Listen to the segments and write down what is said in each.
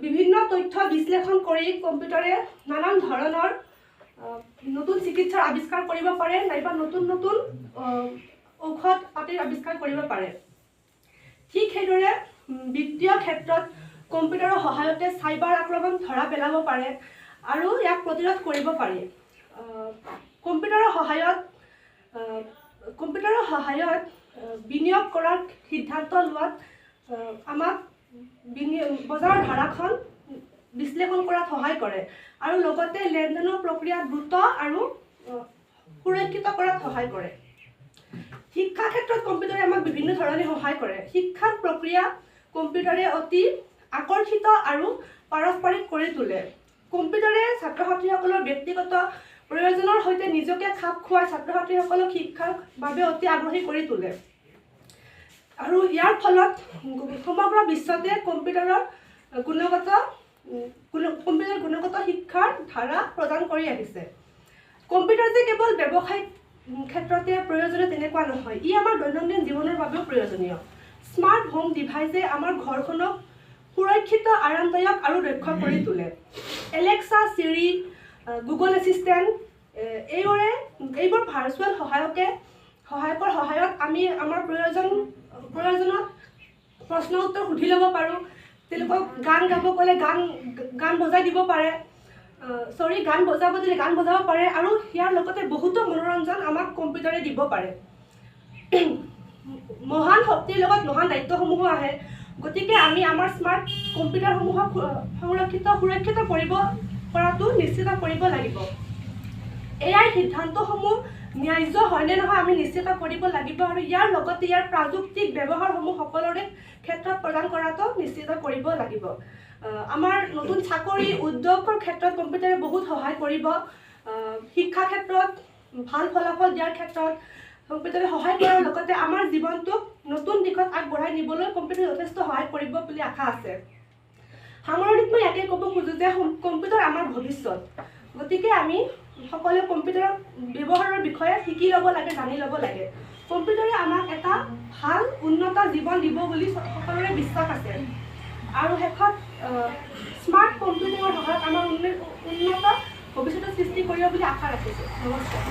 বিভিন্ন তথ্য বিশ্লেষণ কৰি কম্পিউটাৰে নানান ধৰণৰ নতুন চিকিৎসাৰ আৱিষ্কাৰ কৰিব পাৰে নাইবা নতুন নতুন ঔষধ পাতিৰ আৱিষ্কাৰ কৰিব পাৰে। ঠিক সেইদৰে বিত্তীয় ক্ষেত্ৰত কম্পিউটাৰৰ সহায়তে চাইবাৰ আক্ৰমণ ধৰা পেলাব পাৰে আৰু ইয়াক প্ৰতিৰোধ কৰিব পাৰি। কম্পিউটাৰৰ সহায়ত বিনিয়োগ কৰাৰ সিদ্ধান্ত লোৱাত আমাক বজাৰৰ ধাৰাখন বিশ্লেষণ কৰাত সহায় কৰে আৰু লগতে লেনদেনৰ প্ৰক্ৰিয়া দ্ৰুত আৰু সুৰক্ষিত কৰাত সহায় কৰে। শিক্ষা ক্ষেত্ৰত কম্পিউটাৰে আমাক বিভিন্ন ধৰণে সহায় কৰে। শিক্ষা প্ৰক্ৰিয়া কম্পিউটাৰে অতি আকৰ্ষিত আৰু পাৰস্পৰিক কৰি তোলে। কম্পিউটাৰে ছাত্ৰ ছাত্ৰীসকলৰ ব্যক্তিগত প্ৰয়োজনৰ সৈতে নিজকে খাপ খুৱাই ছাত্ৰ ছাত্ৰীসকলক শিক্ষাৰ বাবে অতি আগ্ৰহী কৰি তোলে আৰু ইয়াৰ ফলত সমগ্ৰ বিশ্বতে কম্পিউটাৰৰ গুণগত শিক্ষাৰ ধাৰা প্ৰদান কৰি আহিছে। কম্পিউটাৰ যে কেৱল ব্যৱসায়িক ক্ষেত্ৰতে প্ৰয়োজনীয় তেনেকুৱা নহয়, ই আমাৰ দৈনন্দিন জীৱনৰ বাবেও প্ৰয়োজনীয়। স্মাৰ্ট হোম ডিভাইচে আমাৰ ঘৰখনক সুৰক্ষিত, আৰামদায়ক আৰু দক্ষ কৰি তোলে। এলেক্সা, চিৰি, গুগল এছিষ্টেণ্ট এইবোৰ ভাৰ্চুৱেল সহায়কৰ সহায়ত আমি আমাৰ প্ৰয়োজনত প্ৰশ্ন উত্তৰ সুধি ল'ব পাৰোঁ। তেওঁলোকক গান গাব ক'লে গান বজাই দিব পাৰে, গান বজাব দিলে গান বজাব পাৰে আৰু ইয়াৰ লগতে বহুতো মনোৰঞ্জন আমাক কম্পিউটাৰে দিব পাৰে। মহান শক্তিৰ লগত মহান দায়িত্বসমূহো আহে, গতিকে আমি আমাৰ স্মাৰ্ট কম্পিউটাৰসমূহক সুৰক্ষিত কৰিব পৰাটো নিশ্চিত কৰিব লাগিব। এয়াৰ সিদ্ধান্তসমূহ ন্যায্য হয়নে নহয় আমি নিশ্চিত কৰিব লাগিব আৰু ইয়াৰ লগতে ইয়াৰ প্ৰযুক্তিক ব্যৱহাৰসমূহ সকলোৰে ক্ষেত্ৰত প্ৰদান কৰাটো নিশ্চিত কৰিব লাগিব। আমাৰ নতুন চাকৰি উদ্যোগৰ ক্ষেত্ৰত কম্পিউটাৰে বহুত সহায় কৰিব। শিক্ষা ক্ষেত্ৰত ভাল ফলাফল দিয়াৰ ক্ষেত্ৰত কম্পিউটাৰে সহায় কৰাৰ লগতে আমাৰ জীৱনটোক নতুন দিশত আগবঢ়াই নিবলৈ কম্পিউটাৰে যথেষ্ট সহায় কৰিব বুলি আশা আছে। সামৰণিত মই ইয়াকে ক'ব খোজোঁ যে কম্পিউটাৰ আমাৰ ভৱিষ্যত, গতিকে আমি সকলোৱে কম্পিউটাৰৰ ব্যৱহাৰৰ বিষয়ে শিকি ল'ব লাগে, জানি ল'ব লাগে। কম্পিউটাৰে আমাক এটা ভাল উন্নত জীৱন দিব বুলি সকলোৰে বিশ্বাস আছে আৰু শেষত স্মাৰ্ট কম্পিউটাৰৰ সহায়ত আমাৰ উন্নত ভৱিষ্যতৰ সৃষ্টি কৰিব বুলি আশা ৰাখিছোঁ। নমস্কাৰ।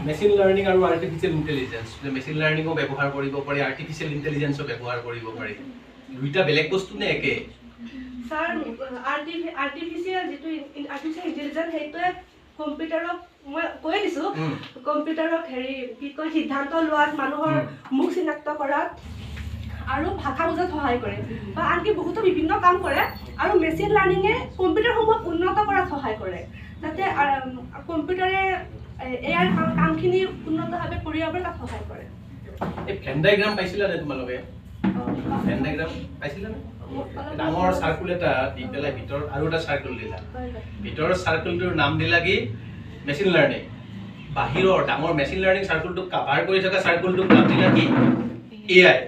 মেচিন লাৰ্নিং আৰু আৰ্টিফিচিয়েল ইণ্টেলিজেন্স, মেচিন লাৰ্নিঙো ব্যৱহাৰ কৰিব পাৰি, আৰ্টিফিচিয়েল ইণ্টেলিজেন্সো ব্যৱহাৰ কৰিব পাৰি, দুইটা বেলেগ বস্তু নে একে? ছাৰ, আৰ্টিফিচিয়েল ইণ্টেলিজেন্স সেইটোৱে কম্পিউটাৰক মই কৈ দিছোঁ, কম্পিউটাৰক কি কয় সিদ্ধান্ত লোৱাত, মানুহৰ মুখ চিনাক্ত কৰাত আৰু ভাষা বুজাত সহায় কৰে বা আনকি বহুতো বিভিন্ন কাম কৰে। আৰু মেচিন লাৰ্নিঙে কম্পিউটাৰসমূহক উন্নত কৰাত সহায় কৰে, যাতে কম্পিউটাৰে ইয়াৰ কামখিনি উন্নতভাৱে কৰিব পাৰে, তাত সহায় কৰে। এই ভেন ডায়াগ্ৰাম পাইছিলা নে তোমালোকে? ভেন ডায়াগ্ৰাম পাইছিলা নে? ডাঙৰ চাৰ্কুল এটা দি পেলাই ভিতৰত আৰু এটা চাৰ্কুল দিলা, ভিতৰৰ চাৰ্কুলটোৰ নাম দিলা কি মেচিন লাৰ্নিং, বাহিৰৰ ডাঙৰ মেচিন লাৰ্নিং চাৰ্কুলটোক কাভাৰ কৰি থকা চাৰ্কুলটোক নাম দিলা কি এআই।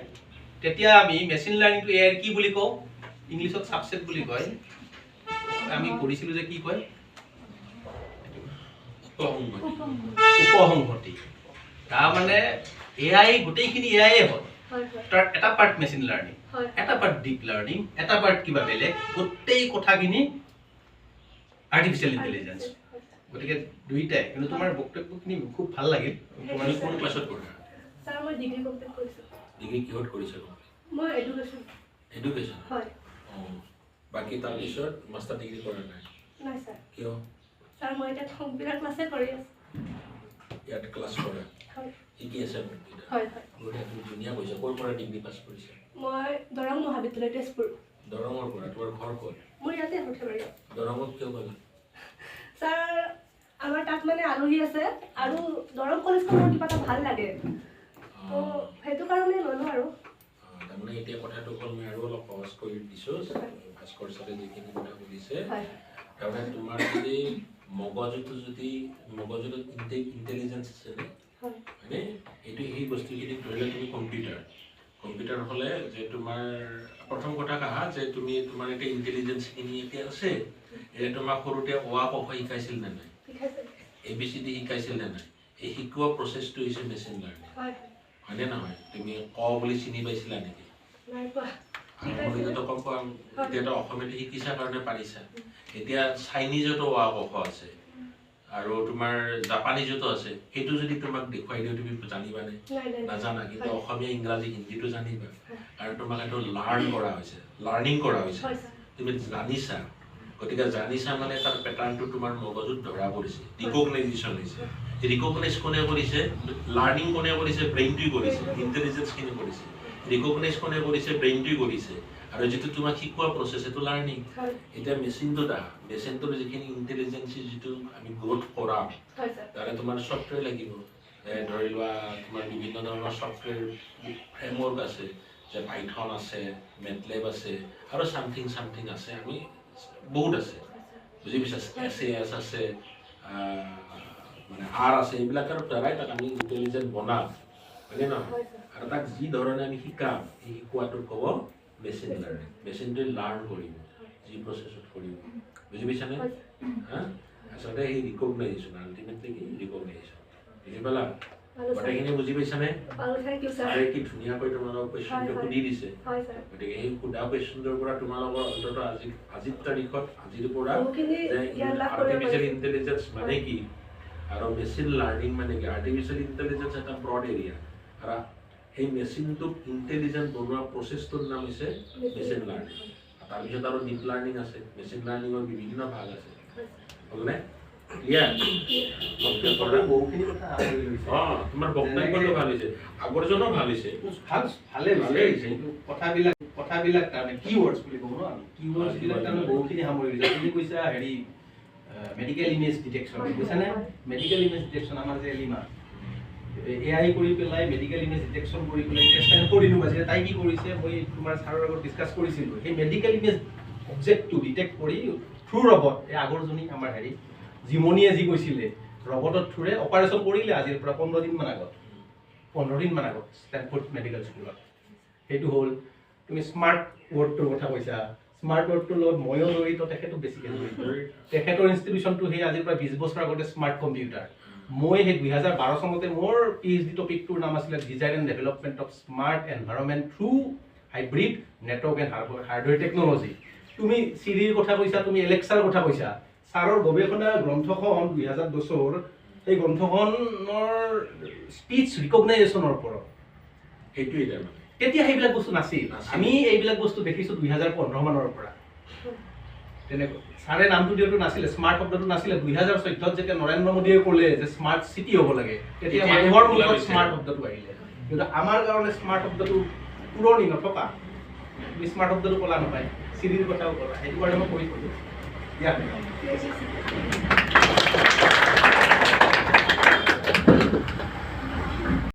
তেতিয়া আমি মেচিন লাৰ্নিংটো এআইৰ কি বুলি কওঁ? ইংলিছত সাবসেট বুলি কয়। আমি পঢ়িছিলোঁ যে কি কয় উপসংহতি। তাৰমানে এআই গোটেইখিনি এআইয়ে হয়, তাৰ এটা পাৰ্ট মেচিন লাৰ্নিং, এটা পাৰ্ট ডিপ লাৰ্নিং, এটা পাৰ্ট কিবা বেলেগ, গোটেই কথাখিনি আৰ্টিফিচিয়েল ইণ্টেলিজেন্স। গতিকে দুইটাই, কিন্তু তোমাৰ বক্তব্যখিনি খুব ভাল লাগিল। তোমালোকে কোন ক্লাছত পঢ়া? ছাৰ, মই ডিগ্ৰী কমপ্লিট কৰিছোঁ। ডিগ্ৰী কিহত কৰিছা? মই এডুকেশ্যন। এডুকেশ্যন? হয়। বাকী তাৰপিছত মাষ্টাৰ ডিগ্ৰী কৰা নাই? নাই ছাৰ। কিয়? ছাৰ, মই এতিয়া কম্পিউটাৰ ক্লাছে কৰি আছোঁ। ইয়াত ক্লাছ কৰা? হয়। শিকি আছে কম্পিউটাৰ? হয় হয়। তুমি ধুনীয়া কৈছা। ক'ৰ পৰা ডিগ্ৰী পাছ কৰিছা? মই দৰং মহাবিদ্যালয়, তেজপুৰ। দৰঙৰ পৰা? তোমাৰ ঘৰ ক'ত? মোৰ ইয়াতে সৰ্থেবাৰী। দৰঙত কিয় গ'লা? ছাৰ, আমাৰ তাত মানে আলহী আছে আৰু দৰং কলেজখন মোৰ কিবা এটা ভাল লাগে, তো সেইটো কাৰণে ল'লোঁ আৰু। তাৰমানে এতিয়া কথাটো হ'ল মই আৰু অলপ সহজ কৰি দিছোঁ, ভাস্কৰ ছাৰে যিখিনি কথা সুধিছে। তাৰমানে তোমাৰ যদি মগজুত ইণ্টেলিজেন্স আছে হয়নে, এইটো সেই বস্তুখিনি ধৰিলে তুমি কম্পিউটাৰ হ'লে যে তোমাৰ প্ৰথম কথা কাহা যে তুমি তোমাৰ এতিয়া ইণ্টেলিজেন্সখিনি এতিয়া আছে, এতিয়া তোমাক সৰুতে অ আ ক খ শিকাইছিল নে নাই? ABCD শিকাইছিল নে নাই? এই শিকোৱা প্ৰচেছটো হৈছে মেচিন লাৰ্নিং হয়নে নহয় তুমি ক বুলি চিনি পাইছিলা নেকি এতিয়াতো অসমীয়াতে শিকিছা কাৰণে পাৰিছা এতিয়া চাইনিজতো অ আ ক খ আছে আৰু তোমাৰ জাপানীজতো আছে সেইটো যদি তোমাক দেখুৱাই দিওঁ তুমি জানিবানে নাজানা কিন্তু অসমীয়া ইংৰাজী হিন্দীটো জানিবা আৰু তোমাক এইটো লাৰ্ণ কৰা হৈছে লাৰ্ণিং কৰা হৈছে তুমি জানিছা গতিকে জানিছা মানে তাৰ পেটাৰ্ণটো তোমাৰ মগজুত ধৰা পৰিছে ৰিকগনাইজেশ্যন হৈছে ৰিকগনাইজ কোনে কৰিছে লাৰ্ণিং কোনে কৰিছে ব্ৰেইনটোৱে কৰিছে ইণ্টেলিজেন্সখিনি কৰিছে ৰিকগনাইজ কোনে কৰিছে ব্ৰেইনটোৱে কৰিছে আৰু যিটো তোমাক শিকোৱা প্ৰচেছ সেইটো লাৰ্ণিং এতিয়া মেচিনটো মেচিনটোৰ যিখিনি ইণ্টেলিজেন্সি যিটো আমি গ্ৰোথ কৰাম তাৰে তোমাৰ ছফ্টৱেৰ লাগিব ধৰি লোৱা তোমাৰ বিভিন্ন ধৰণৰ ছফ্টৱেৰ ফ্ৰেমৱৰ্ক আছে যে পাইথন আছে মেটলেব আছে আৰু চামথিং আছে আমি বহুত আছে বুজি পাইছা SAS আছে মানে R আছে এইবিলাকৰ দ্বাৰাই তাক আমি ইণ্টেলিজেন্ট বনাম হয়নে নহয় আৰু তাক যি ধৰণে আমি শিকাম সেই শিকোৱাটোক ক'ব মেচিন লাৰ্নিং মেচিনটোৱে লাৰ্ণ কৰিব যি প্ৰচেছত কৰিব বুজি পাইছানে হা আচলতে সেই ৰিকগনাইজেশ্যন আল্টিমেটলি কি ৰিকগনাইজেশ্যন বুজি পালা গোটেইখিনি বুজি পাইছানে আৰে কি ধুনীয়াকৈ তোমালোকক কুৱেশ্যনটো সুধি দিছে গতিকে সেই সোধা কুৱেশ্যনটোৰ পৰা তোমালোকৰ অন্তত আজিৰ তাৰিখত আজিৰ পৰা আৰ্টিফিচিয়েল ইণ্টেলিজেন্স মানে কি আৰু মেচিন লাৰ্নিং মানে কি আৰ্টিফিচিয়েল ইণ্টেলিজেন্স এটা ব্ৰড এৰিয়া আৰু সেই মেচিনটোক ইণ্টেলিজেন্ট বনোৱা প্ৰচেছটোৰ নাম হৈছে মেচিন লাৰ্নিং তাৰপিছত আৰু ডিপ লাৰ্নিং আছে মেচিন লাৰ্নিঙৰ বিভিন্ন ভাগ আছে হ'লনে তোমাৰ বক্তব্যটো ভাল হৈছে আগৰজনো ভাল হৈছে ভালে হৈছে কথাবিলাক তাৰমানে কিৱৰ্ডছ বুলি কওঁ ন আমি কিৱৰ্ডছবিলাক তাৰমানে বহুখিনি সামৰি লৈছে তুমি কৈছা হেৰি মেডিকেল ইমেজ ডিটেকশ্যন বুজিছানে মেডিকেল ইমেজ ডিটেকশ্যন আমাৰ যে এলিমা AI কৰি পেলাই মেডিকেল ইমেজ ডিটেকশ্যন কৰি পেলাই টেষ্ট কৰিলোঁ বাজিলে তাই কি কৰিছে মই তোমাৰ ছাৰৰ আগত ডিছকাছ কৰিছিলোঁ সেই মেডিকেল ইমেজ অবজেক্টটো ডিটেক্ট কৰি থ্ৰু ৰবট এই আগৰজনী আমাৰ হেৰি জিমনিয়ে যি কৈছিলে ৰবটৰ থ্ৰুৰে অপাৰেশ্যন কৰিলে আজিৰ পৰা 15 দিন মান আগত ষ্টেনফৰ্ড মেডিকেল স্কুলত সেইটো হ'ল তুমি স্মাৰ্ট ৱৰ্ডটোৰ কথা কৈছা স্মাৰ্ট ৱৰ্ডটোৰ লগত ময়ো জড়িত তেখেতো বেছিকৈ জড়িত তেখেতৰ ইনষ্টিটিউশ্যনটো সেই আজিৰ পৰা 20 বছৰ আগতে স্মাৰ্ট কম্পিউটাৰ মই সেই 2012 চনতে মোৰ PhD টপিকটোৰ নাম আছিলে design and development of smart environment through hybrid network and hardware technology তুমি চিৰিৰ কথা কৈছা তুমি এলেক্সাৰ কথা কৈছা ছাৰৰ গৱেষণা গ্ৰন্থখন 2010 সেই গ্ৰন্থখনৰ স্পীচ ৰিকগনাইজেশ্যনৰ ওপৰত সেইটোৱেই তাৰমানে তেতিয়া সেইবিলাক বস্তু নাছিল আমি এইবিলাক বস্তু দেখিছোঁ 2015 মানৰ পৰা তেনেকৈ ছাৰে নামটো দিওঁতো নাছিলে স্মাৰ্ট শব্দটো নাছিলে 2014 যেতিয়া নৰেন্দ্ৰ মোদীয়ে ক'লে যে স্মাৰ্ট চিটি হ'ব লাগে তেতিয়া মানুহৰ মুখত স্মাৰ্ট শব্দটো আহিলে কিন্তু আমাৰ কাৰণে স্মাৰ্ট শব্দটো পুৰণি নথকা তুমি স্মাৰ্ট শব্দটো ক'লা নহয় চিৰিৰ কথাও ক'লা সেইটো কাৰণে মই কৈ থলোঁ দিয়া